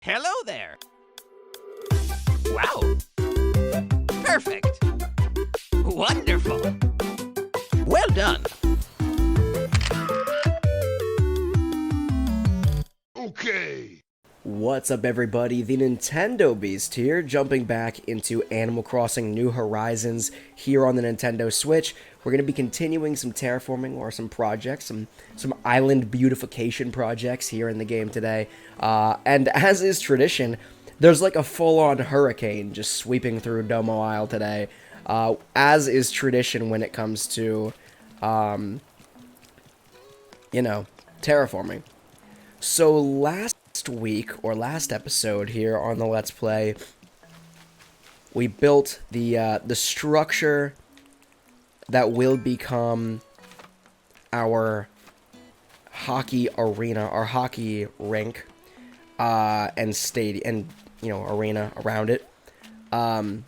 Hello there. Wow. Perfect. Wonderful. Well done. Okay. What's up, everybody? The Nintendo Beast here, jumping back into Animal Crossing New Horizons here on the Nintendo Switch. We're going to be continuing some terraforming or some projects, some island beautification projects here in the game today. And as is tradition, there's like a full-on hurricane just sweeping through Domo Isle today, as is tradition when it comes to, terraforming. So last week, or last episode here on the Let's Play, we built the structure that will become our hockey arena, our hockey rink, and stadium, and arena around it. And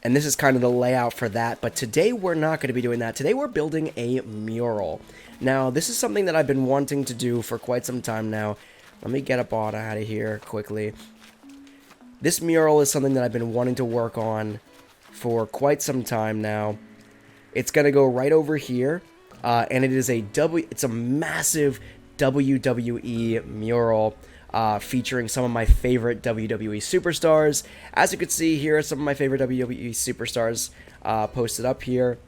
this is kind of the layout for that, but today we're not going to be doing that. Today we're building a mural. Now, this is something that I've been wanting to do for quite some time now. Let me get up out of here quickly. This mural is something that I've been wanting to work on for quite some time now. It's going to go right over here, and it is it's a massive WWE mural featuring some of my favorite WWE superstars. As you can see, here are some of my favorite WWE superstars posted up here.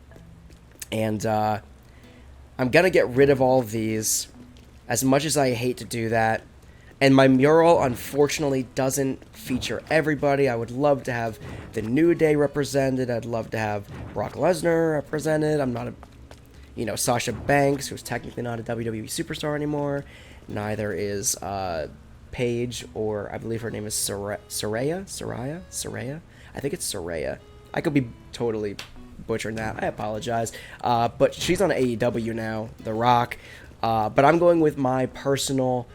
And I'm going to get rid of all of these, as much as I hate to do that. And my mural, unfortunately, doesn't feature everybody. I would love to have the New Day represented. I'd love to have Brock Lesnar represented. I'm not Sasha Banks, who's technically not a WWE superstar anymore. Neither is Paige, or I believe her name is Saraya? I think it's Saraya. I could be totally butchering that. I apologize. But she's on AEW now, The Rock. But I'm going with my personal,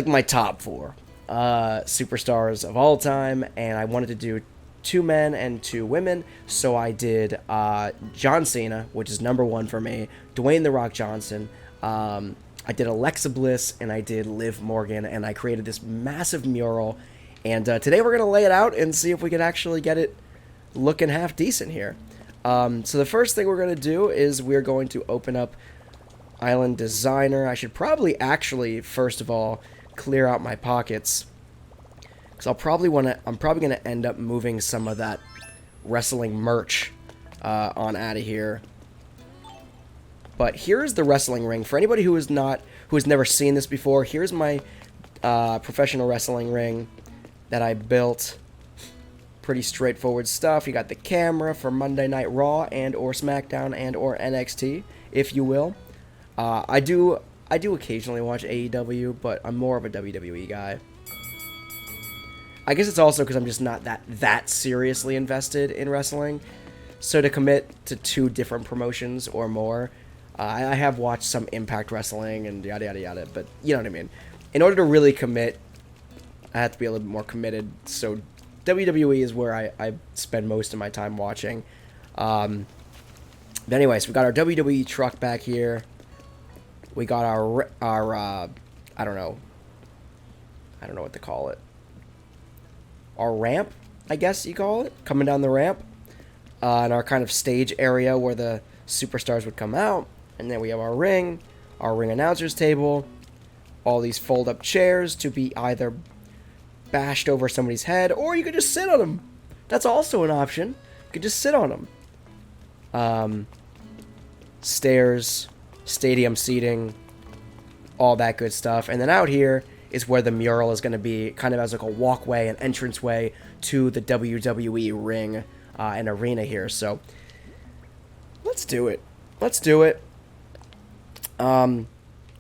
my top 4 superstars of all time, and I wanted to do 2 men and 2 women, so I did John Cena, which is number 1 for me, Dwayne The Rock Johnson, I did Alexa Bliss, and I did Liv Morgan, and I created this massive mural, and today we're going to lay it out and see if we can actually get it looking half decent here. So the first thing we're going to do is we're going to open up Island Designer. I should probably actually, first of all, clear out my pockets, because I'm probably going to end up moving some of that wrestling merch on out of here. But here's the wrestling ring. For anybody who has never seen this before, here's my professional wrestling ring that I built. Pretty straightforward stuff. You got the camera for Monday Night Raw and or SmackDown and or NXT, if you will. I do occasionally watch AEW, but I'm more of a WWE guy. I guess it's also because I'm just not that seriously invested in wrestling. So to commit to 2 different promotions or more, I have watched some Impact Wrestling and yada yada yada, but you know what I mean. In order to really commit, I have to be a little bit more committed. So WWE is where I spend most of my time watching. But anyways, we got our WWE truck back here. We got our I don't know what to call it. Our ramp, I guess you call it, coming down the ramp, and our kind of stage area where the superstars would come out. And then we have our ring announcer's table, all these fold-up chairs to be either bashed over somebody's head, or you could just sit on them. That's also an option. You could just sit on them. Stairs, stadium seating, all that good stuff. And then out here is where the mural is going to be, kind of as like a walkway, an entranceway to the WWE ring and arena here. So let's do it.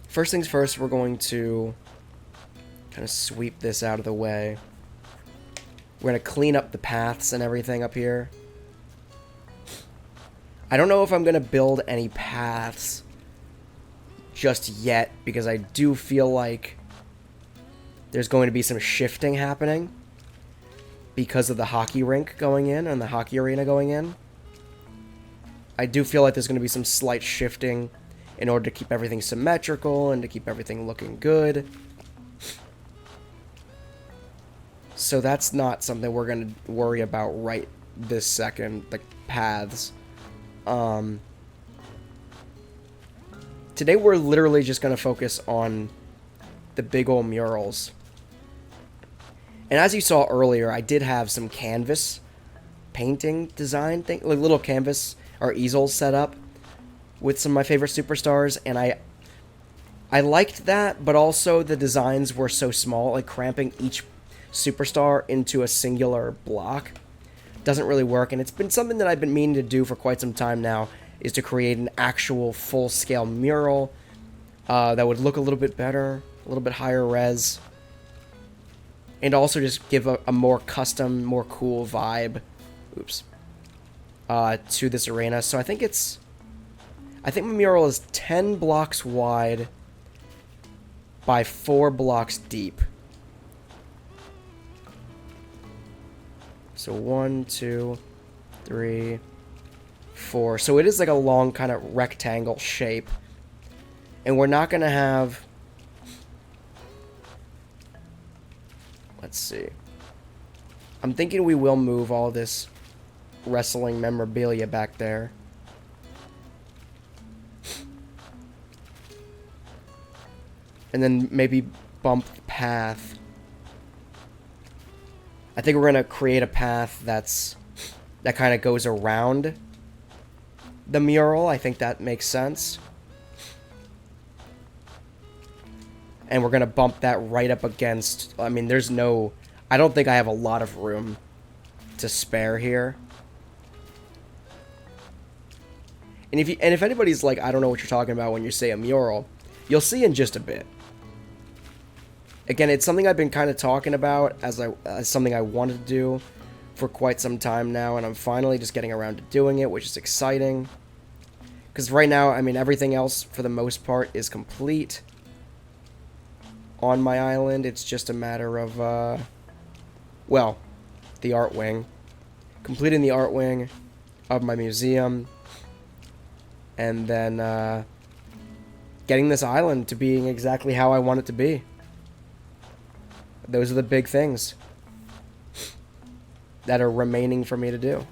First things first, we're going to kind of sweep this out of the way. We're going to clean up the paths and everything up here. I don't know if I'm going to build any paths just yet, because I do feel like there's going to be some shifting happening because of the hockey rink going in and the hockey arena going in. I do feel like there's going to be some slight shifting in order to keep everything symmetrical and to keep everything looking good. So that's not something we're going to worry about right this second, the paths. Today we're literally just going to focus on the big old murals. And as you saw earlier, I did have some canvas painting design thing, like little canvas or easels set up with some of my favorite superstars, and I liked that, but also the designs were so small, like cramping each superstar into a singular block doesn't really work, and it's been something that I've been meaning to do for quite some time now, is to create an actual full-scale mural that would look a little bit better, a little bit higher res, and also just give a more custom, more cool vibe, to this arena. So I think my mural is 10 blocks wide by 4 blocks deep. So 1, 2, 3, 4. So it is like a long kind of rectangle shape. And we're not going to have... Let's see. I'm thinking we will move all this wrestling memorabilia back there. And then maybe bump the path. I think we're going to create a path that kind of goes around the mural. I think that makes sense. And we're going to bump that right up against... I mean, there's no... I don't think I have a lot of room to spare here. And if anybody's like, I don't know what you're talking about when you say a mural, you'll see in just a bit. Again, it's something I've been kind of talking about as something I wanted to do for quite some time now, and I'm finally just getting around to doing it, which is exciting. Because right now, I mean, everything else, for the most part, is complete on my island. It's just a matter of, well, the art wing. Completing the art wing of my museum, and then getting this island to being exactly how I want it to be. Those are the big things that are remaining for me to do.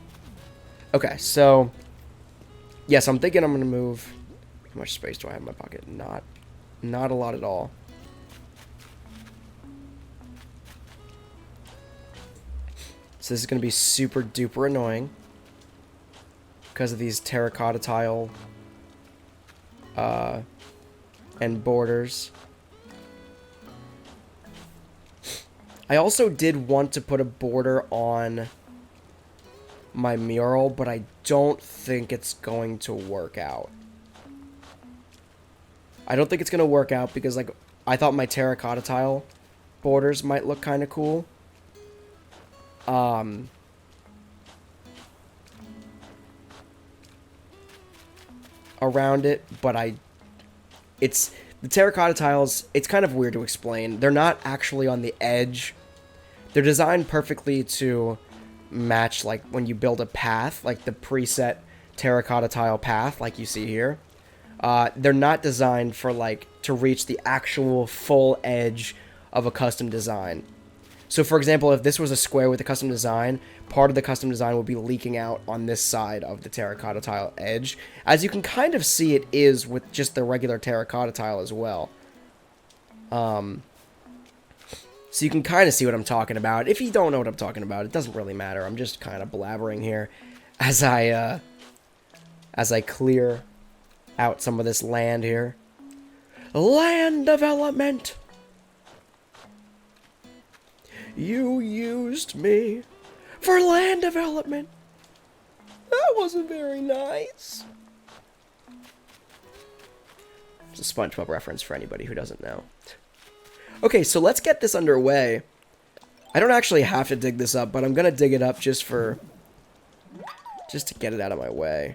Okay, so yes, I'm thinking I'm going to move. How much space do I have in my pocket? Not a lot at all. So this is going to be super duper annoying because of these terracotta tile and borders. I also did want to put a border on my mural, but I don't think it's going to work out. I don't think it's going to work out because, like, I thought my terracotta tile borders might look kind of cool. Around it, but the terracotta tiles, it's kind of weird to explain. They're not actually on the edge. They're designed perfectly to match, like, when you build a path, like the preset terracotta tile path, like you see here. They're not designed for, like, to reach the actual full edge of a custom design. So, for example, if this was a square with a custom design, part of the custom design would be leaking out on this side of the terracotta tile edge. As you can kind of see, it is with just the regular terracotta tile as well. So you can kind of see what I'm talking about. If you don't know what I'm talking about, it doesn't really matter. I'm just kind of blabbering here as I clear out some of this land here. Land development! You used me for land development. That wasn't very nice. It's a SpongeBob reference for anybody who doesn't know. Okay, so let's get this underway. I don't actually have to dig this up, but I'm gonna dig it up just to get it out of my way.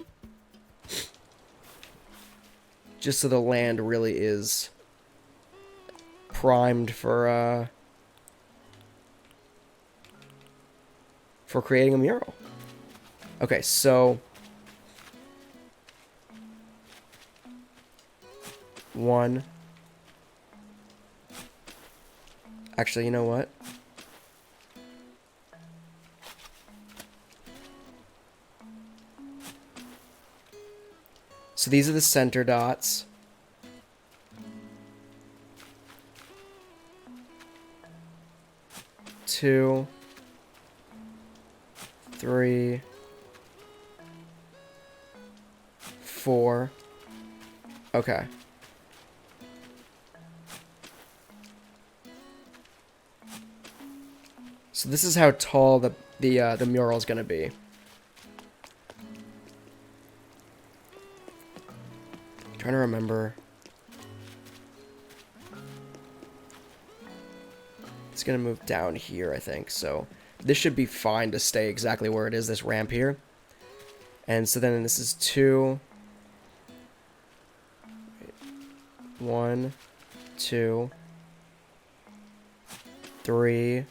Just so the land really is primed for creating a mural. Okay, so 1. Actually, you know what? So these are the center dots. Two, three, four. Okay. So this is how tall the mural is gonna be. I'm trying to remember. It's gonna move down here, I think. So this should be fine to stay exactly where it is. This ramp here, and so then this is 2, 1, 2, 3,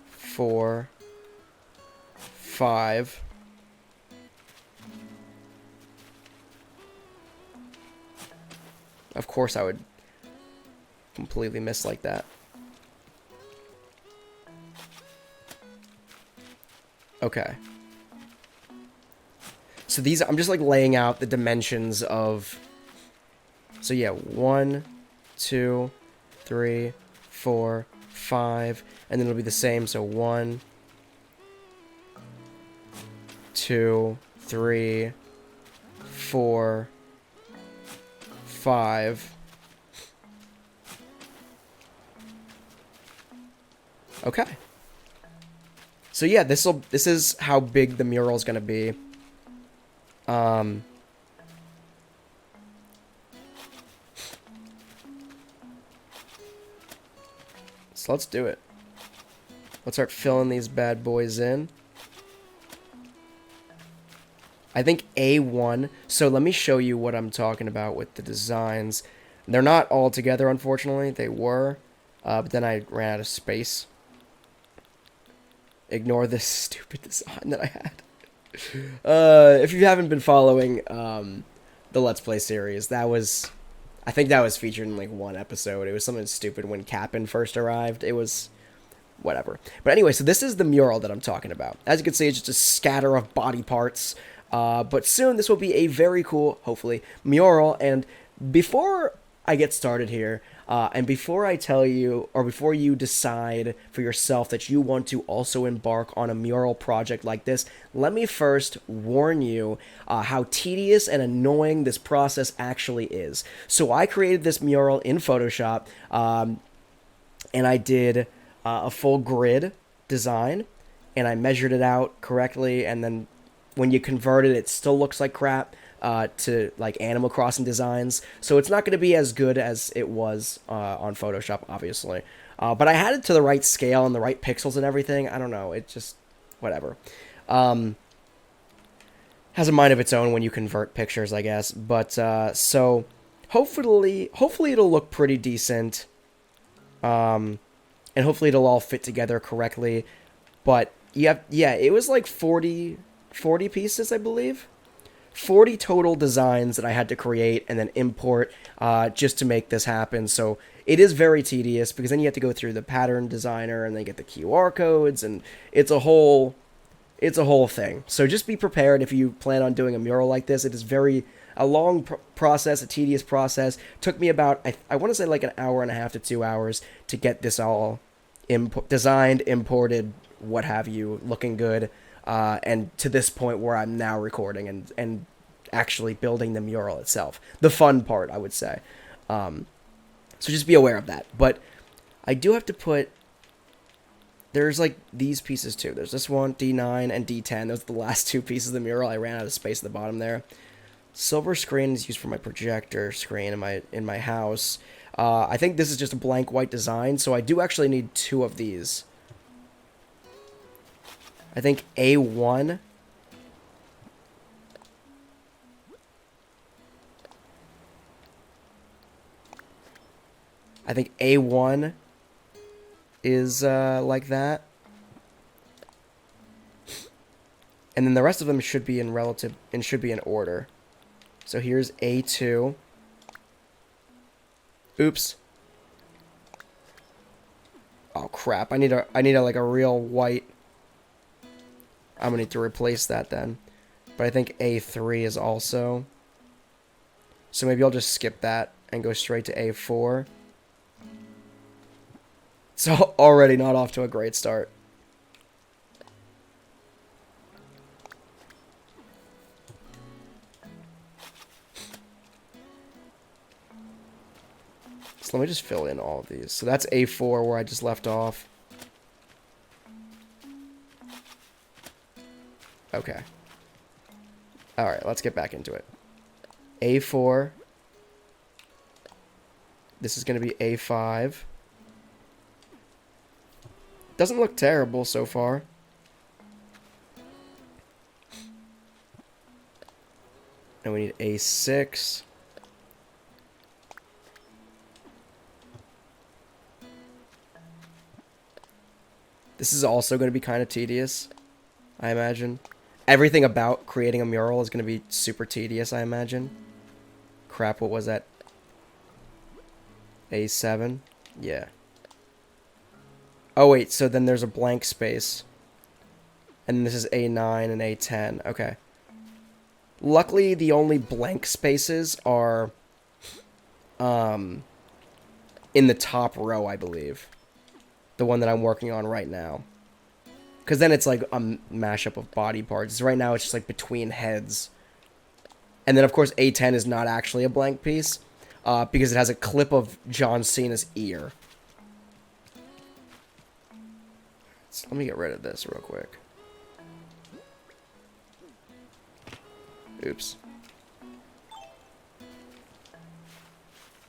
4, 5. Of course I would completely miss like that. Okay. So these, I'm just like laying out the dimensions of, so yeah, 1, 2, 3, 4, 5, and then it'll be the same, so 1, 2, 3, 4, 5. Okay. So yeah, this is how big the mural is gonna be. So let's do it. Let's start filling these bad boys in. I think A1. So let me show you what I'm talking about with the designs. They're not all together, unfortunately. They were, but then I ran out of space. Ignore this stupid design that I had. If you haven't been following the Let's Play series, I think that was featured in like one episode. It was something stupid when Cap'n first arrived. It was whatever. But anyway, so this is the mural that I'm talking about. As you can see, it's just a scatter of body parts. But soon this will be a very cool, hopefully, mural. And before I get started here, and before I tell you, or before you decide for yourself that you want to also embark on a mural project like this, let me first warn you how tedious and annoying this process actually is. So I created this mural in Photoshop, and I did a full grid design, and I measured it out correctly, and then when you convert it, it still looks like crap. To like Animal Crossing designs, so it's not going to be as good as it was on Photoshop, obviously. But I had it to the right scale and the right pixels and everything. I don't know, it just whatever. Has a mind of its own when you convert pictures, I guess. But so hopefully it'll look pretty decent, and hopefully it'll all fit together correctly. But yeah, it was like 40 pieces, I believe. 40 total designs that I had to create and then import just to make this happen. So it is very tedious because then you have to go through the pattern designer and then get the QR codes, and it's a whole thing. So just be prepared if you plan on doing a mural like this. It is a long process, a tedious process. Took me about, I want to say like an hour and a half to 2 hours to get this all designed, imported, what have you, looking good. And to this point where I'm now recording and actually building the mural itself. The fun part, I would say. So just be aware of that. But I do have to put... There's like these pieces too. There's this one, D9 and D10. Those are the last two pieces of the mural. I ran out of space at the bottom there. Silver screen is used for my projector screen in my house. I think this is just a blank white design, so I do actually need 2 of these. I think A1. I think A1 is like that. And then the rest of them should be in order. So here's A2. Oops. Oh crap. I need a like a real white. I'm gonna need to replace that then. But I think A3 is also So maybe I'll just skip that and go straight to A4. It's already not off to a great start. So let me just fill in all of these. So that's A4 where I just left off. Okay. Alright, let's get back into it. A4. This is going to be A5. Doesn't look terrible so far. And we need A6. This is also going to be kind of tedious, I imagine. Everything about creating a mural is going to be super tedious, I imagine. Crap, what was that? A7? Yeah. Oh, wait, so then there's a blank space. And this is A9 and A10. Okay. Luckily, the only blank spaces are in the top row, I believe. The one that I'm working on right now. Because then it's like a mashup of body parts. Right now it's just like between heads. And then of course A10 is not actually a blank piece. Because it has a clip of John Cena's ear. So let me get rid of this real quick. Oops.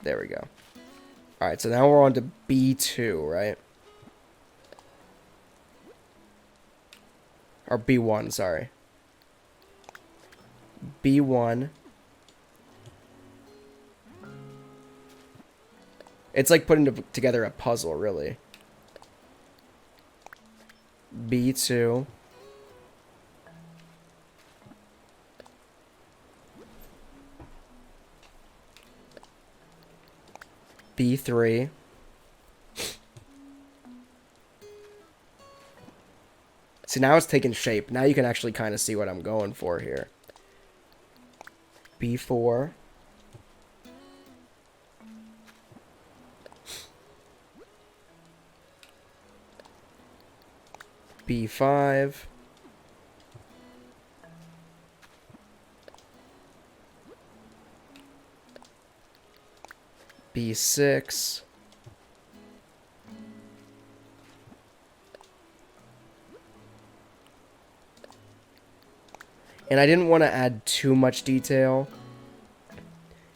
There we go. Alright, so now we're on to B2, right? Or B1, sorry. B1. It's like putting together a puzzle, really. B2. B3. See, now it's taking shape. Now you can actually kind of see what I'm going for here. B4. B5. B6. And I didn't want to add too much detail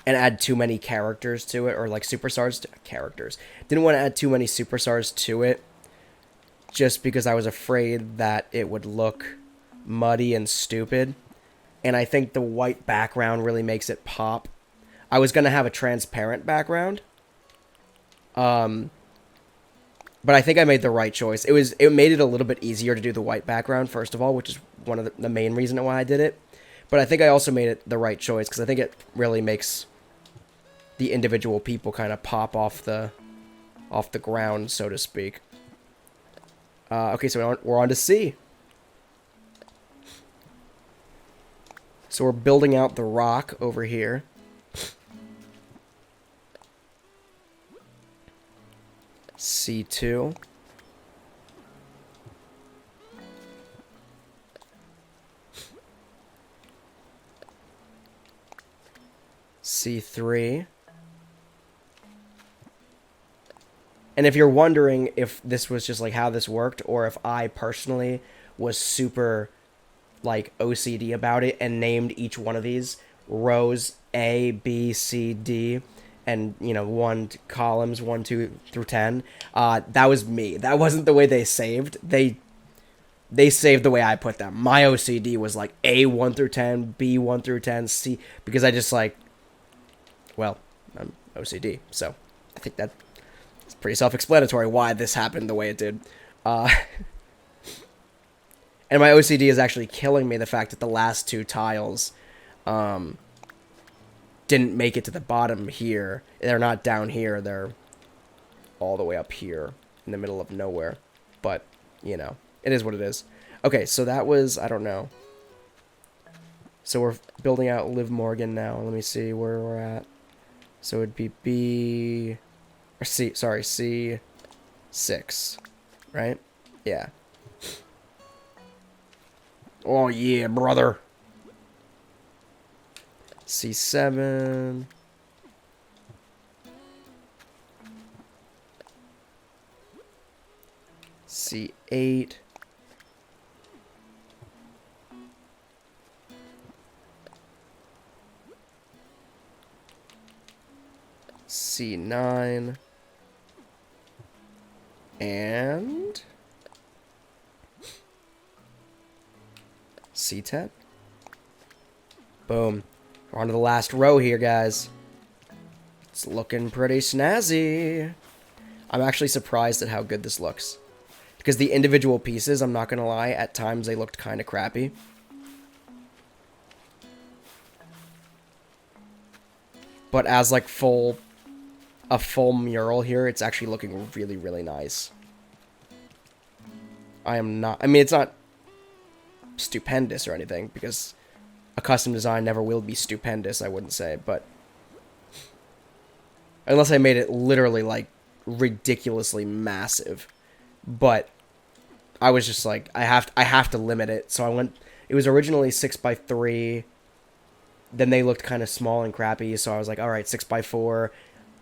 and add too many characters to it, or like superstars to characters. Didn't want to add too many superstars to it just because I was afraid that it would look muddy and stupid. And I think the white background really makes it pop. I was going to have a transparent background. But I think I made the right choice. It made it a little bit easier to do the white background, first of all, which is one of the main reason why I did it. But I think I also made it the right choice, because I think it really makes the individual people kind of pop off the ground, so to speak. Okay, so we're on to C. So we're building out the rock over here. C2. C3. And if you're wondering if this was just like how this worked, or if I personally was super like OCD about it and named each one of these rows A, B, C, D, and you know, columns 1, 2 through 10, that was me. That wasn't the way they saved. They saved the way I put them. My OCD was like A 1 through 10, B 1 through 10, C, because I just like, well, I'm OCD, so I think that it's pretty self-explanatory why this happened the way it did. And my OCD is actually killing me, the fact that the last two tiles didn't make it to the bottom here. They're not down here, they're all the way up here in the middle of nowhere. But, you know, it is what it is. Okay, so that was, I don't know. So we're building out Liv Morgan now. Let me see where we're at. So it'd be B... Or C... Sorry, C6. Right? Yeah. Oh, yeah, brother. C7... C8... C9 and C10. Boom. We're on to the last row here, guys. It's looking pretty snazzy. I'm actually surprised at how good this looks. Because the individual pieces, I'm not going to lie, at times they looked kind of crappy. But as like a full mural here, it's actually looking really, really nice. I mean, it's not stupendous or anything, because a custom design never will be stupendous, I wouldn't say, but... Unless I made it literally, like, ridiculously massive. But I was just like, I have to limit it, so I went... It was originally 6x3, then they looked kind of small and crappy, so I was like, alright, 6x4...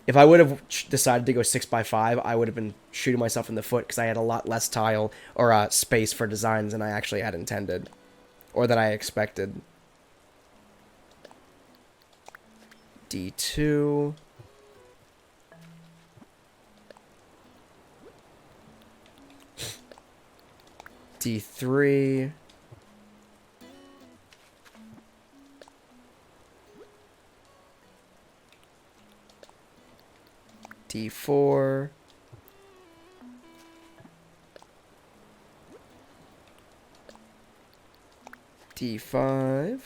If I would have decided to go 6x5, I would have been shooting myself in the foot because I had a lot less tile or space for designs than I actually had intended. Or than I expected. D2. D3. D4. D5.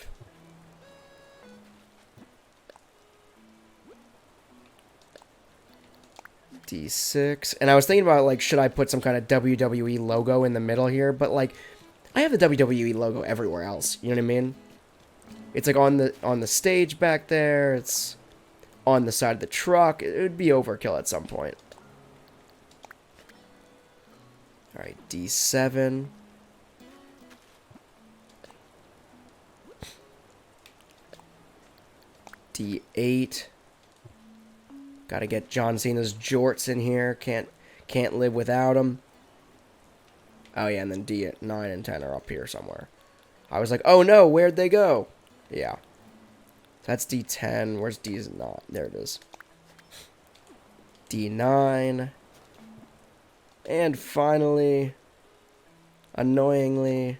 D6. And I was thinking about, like, should I put some kind of WWE logo in the middle here? But, like, I have the WWE logo everywhere else. You know what I mean? It's, like, on the stage back there. It's on the side of the truck. It would be overkill at some point. Alright, D7. D8. Gotta get John Cena's jorts in here. Can't live without him. Oh yeah, and then D9 and 10 are up here somewhere. I was like, oh no, where'd they go? Yeah. That's D10. Where's D9? There it is. D9. And finally, annoyingly,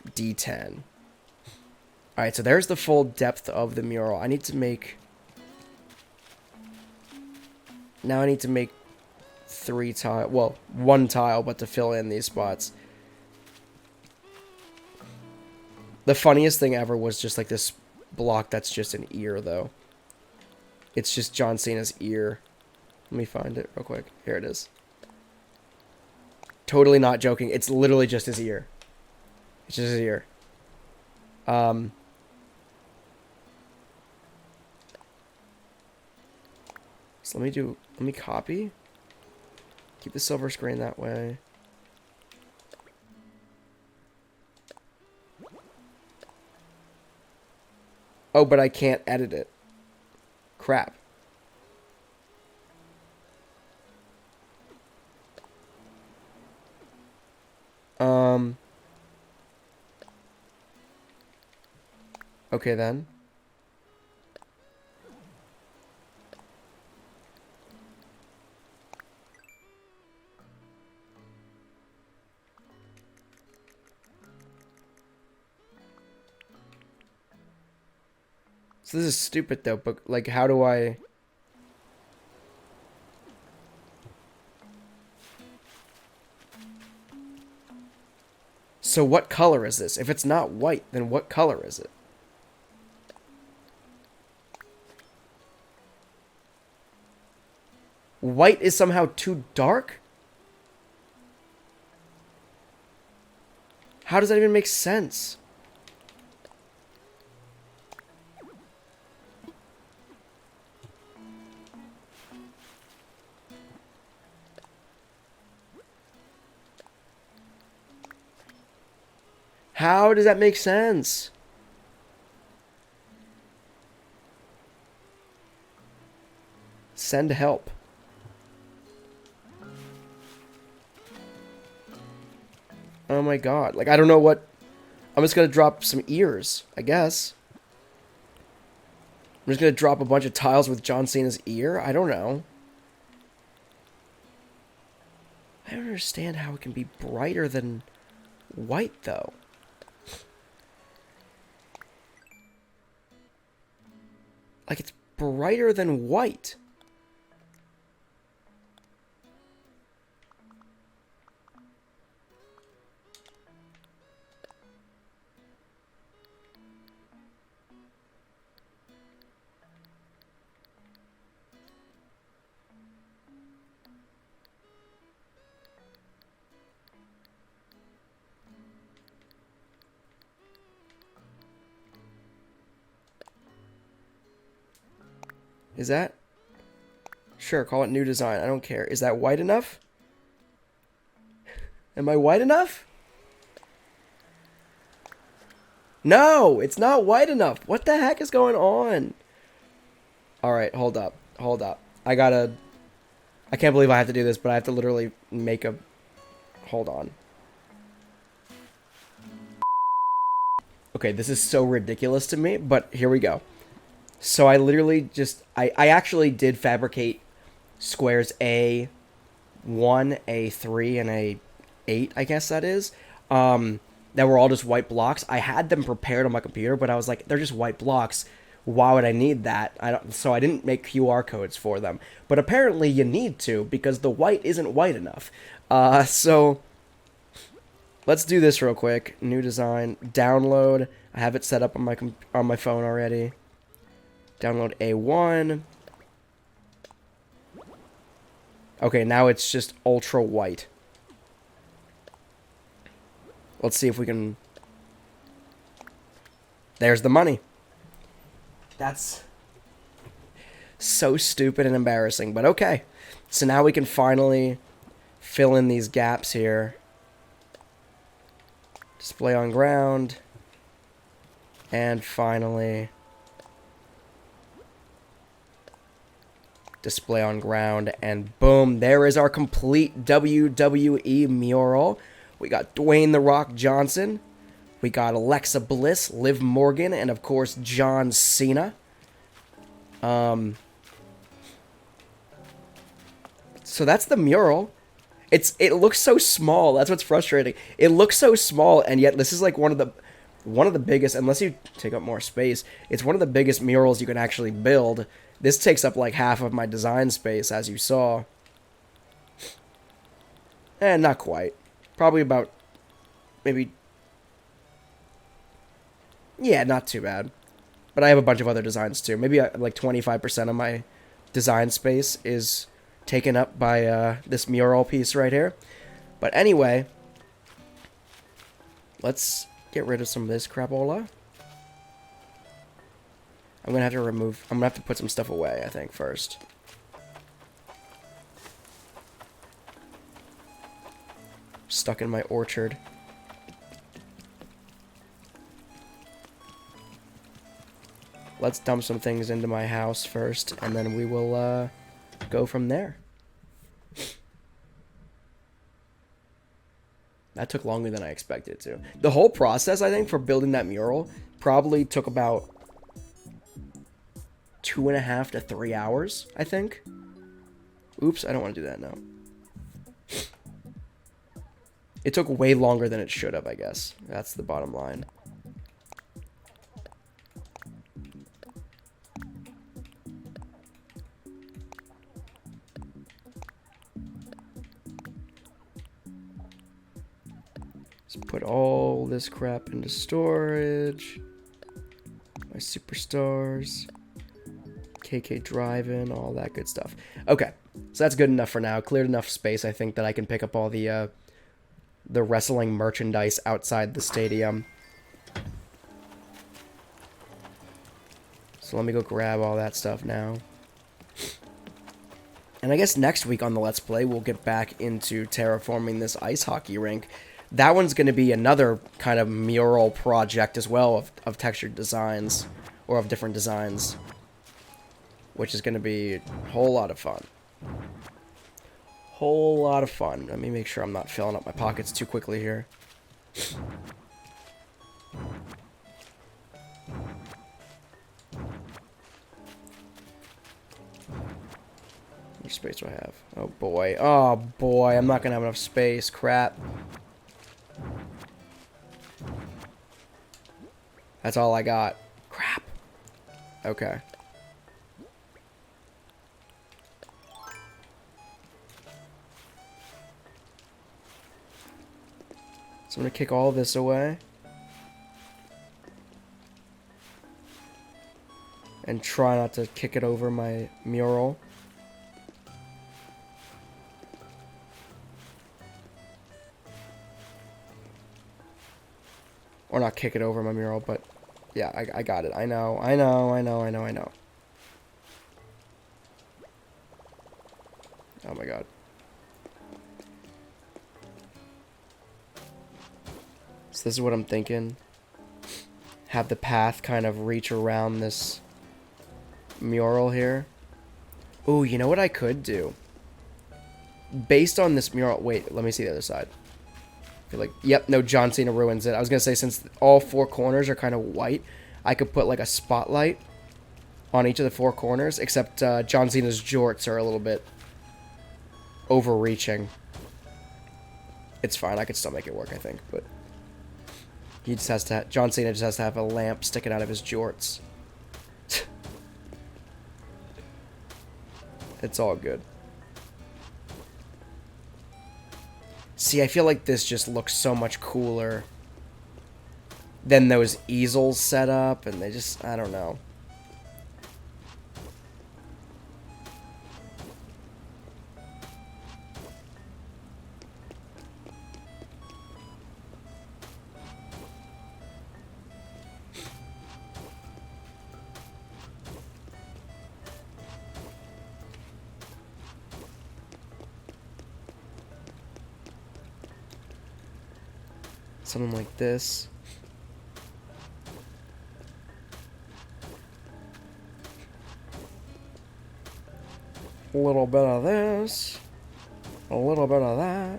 D10. Alright, so there's the full depth of the mural. I need to make... Now I need to make 3 tile... Well, 1 tile, but to fill in these spots. The funniest thing ever was just like this block that's just an ear, though. It's just John Cena's ear. Let me find it real quick. Here it is. Totally not joking. It's literally just his ear. It's just his ear. So let me copy. Keep the silver screen that way. Oh, but I can't edit it. Crap. Okay then. So this is stupid though, but like how do I... So what color is this? If it's not white, then what color is it? White is somehow too dark? How does that even make sense? How does that make sense? Send help. Oh my god. Like, I don't know what... I'm just gonna drop some ears, I guess. I'm just gonna drop a bunch of tiles with John Cena's ear? I don't know. I don't understand how it can be brighter than white, though. Like, it's brighter than white. Is that? Sure, call it new design. I don't care. Is that white enough? Am I white enough? No, it's not white enough. What the heck is going on? Alright, hold up. Hold up. I can't believe I have to do this, but I have to literally make a... Hold on. Okay, this is so ridiculous to me, but here we go. So I literally just... I actually did fabricate squares A1, A3, and A8, I guess that is. That were all just white blocks. I had them prepared on my computer, but I was like, they're just white blocks. Why would I need that? So I didn't make QR codes for them. But apparently you need to, because the white isn't white enough. So let's do this real quick. New design. Download. I have it set up on my phone already. Download A1. Okay, now it's just ultra white. Let's see if we can... There's the money. That's so stupid and embarrassing, but okay. So now we can finally fill in these gaps here. Display on ground. And finally... display on ground, and boom, there is our complete WWE mural. We got Dwayne "The Rock" Johnson, we got Alexa Bliss, Liv Morgan, and of course John Cena. So that's the mural. It looks so small. That's what's frustrating. It looks so small, and yet this is like one of the biggest, unless you take up more space, it's one of the biggest murals you can actually build. This takes up like half of my design space, as you saw. And not quite. Probably about, maybe... Yeah, not too bad. But I have a bunch of other designs too. Maybe like 25% of my design space is taken up by this mural piece right here. But anyway, let's get rid of some of this crapola. I'm gonna have to put some stuff away, I think, first. Stuck in my orchard. Let's dump some things into my house first, and then we will go from there. That took longer than I expected it to. The whole process, I think, for building that mural probably took about 2.5 to 3 hours, I think. Oops, I don't want to do that now. It took way longer than it should have, I guess. That's the bottom line. Let's put all this crap into storage. My superstars. KK Drive-In, all that good stuff. Okay, so that's good enough for now. Cleared enough space, I think, that I can pick up all the wrestling merchandise outside the stadium. So let me go grab all that stuff now. And I guess next week on the Let's Play, we'll get back into terraforming this ice hockey rink. That one's going to be another kind of mural project as well of textured designs, or of different designs, which is going to be a whole lot of fun. Whole lot of fun. Let me make sure I'm not filling up my pockets too quickly here. How much space do I have? Oh boy. Oh boy. I'm not going to have enough space. Crap. That's all I got. Crap. Okay. So I'm going to kick all this away. And try not to kick it over my mural. Or not kick it over my mural, but yeah, I got it. I know. Oh my god. So this is what I'm thinking. Have the path kind of reach around this mural here. Ooh, you know what I could do? Based on this mural... Wait, let me see the other side. I feel like... Yep, no, John Cena ruins it. I was going to say, since all four corners are kind of white, I could put like a spotlight on each of the four corners, except John Cena's jorts are a little bit overreaching. It's fine, I could still make it work, I think, but... He just has to... John Cena just has to have a lamp sticking out of his jorts. It's all good. See, I feel like this just looks so much cooler than those easels set up, and they just... I don't know. Something like this. A little bit of this. A little bit of that.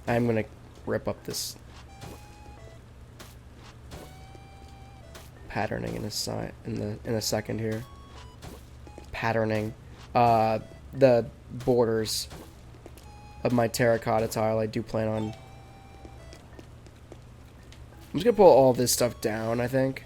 I'm gonna rip up this patterning in a second here. Patterning. The borders of my terracotta tile, I do plan on... I'm just gonna pull all this stuff down, I think.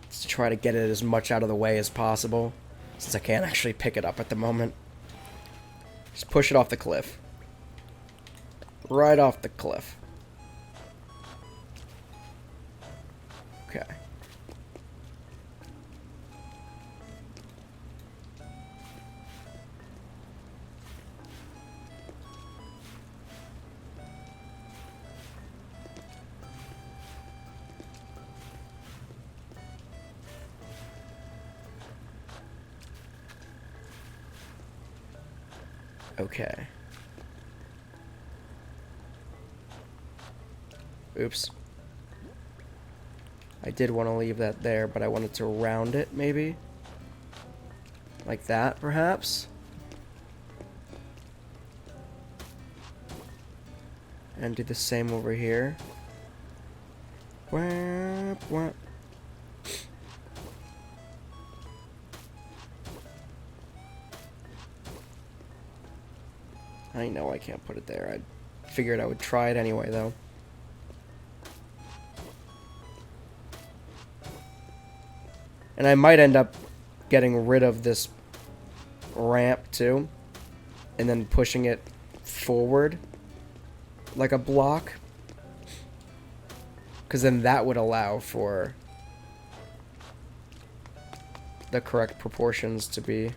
Just to try to get it as much out of the way as possible, since I can't actually pick it up at the moment. Just push it off the cliff. Right off the cliff. Okay. Okay. Oops. I did want to leave that there, but I wanted to round it, maybe? Like that, perhaps? And do the same over here. Whap, whap. I know I can't put it there. I figured I would try it anyway, though. And I might end up getting rid of this ramp, too. And then pushing it forward like a block. Because then that would allow for the correct proportions to be,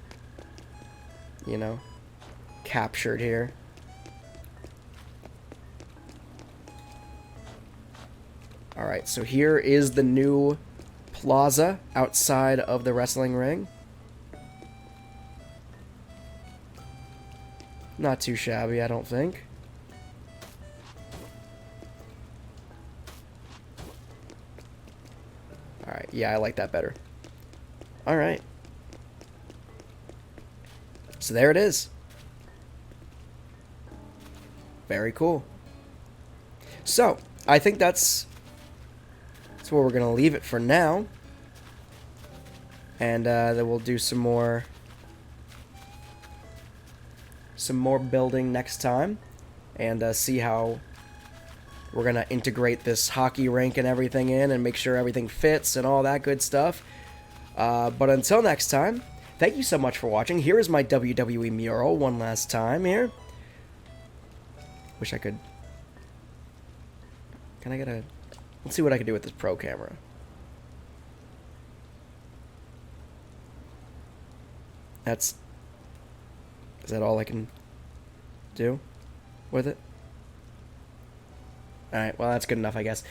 you know, captured here. Alright, so here is the new plaza outside of the wrestling ring. Not too shabby, I don't think. Alright, yeah, I like that better. Alright. So there it is. Very cool. So, I think that's where we're going to leave it for now. And then we'll do some more building next time. And see how we're going to integrate this hockey rink and everything in and make sure everything fits and all that good stuff. But until next time, thank you so much for watching. Here is my WWE mural one last time here. Wish I could... Can I get a... Let's see what I can do with this pro camera. Is that all I can do with it? Alright, well that's good enough, I guess.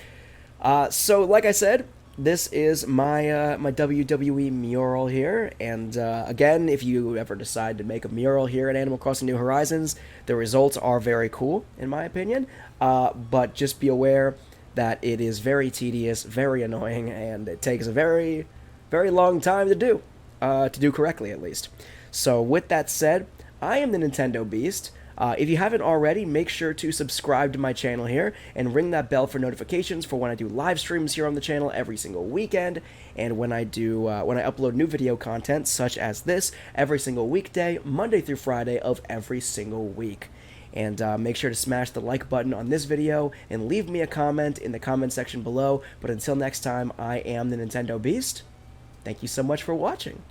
So, like I said, this is my my WWE mural here, and again, if you ever decide to make a mural here at Animal Crossing New Horizons, the results are very cool, in my opinion, but just be aware that it is very tedious, very annoying, and it takes a very, very long time to do correctly, at least. So, with that said, I am the Nintendo Beast. If you haven't already, make sure to subscribe to my channel here and ring that bell for notifications for when I do live streams here on the channel every single weekend, and when I upload new video content such as this every single weekday, Monday through Friday of every single week. And make sure to smash the like button on this video and leave me a comment in the comment section below. But until next time, I am the Nintendo Beast. Thank you so much for watching.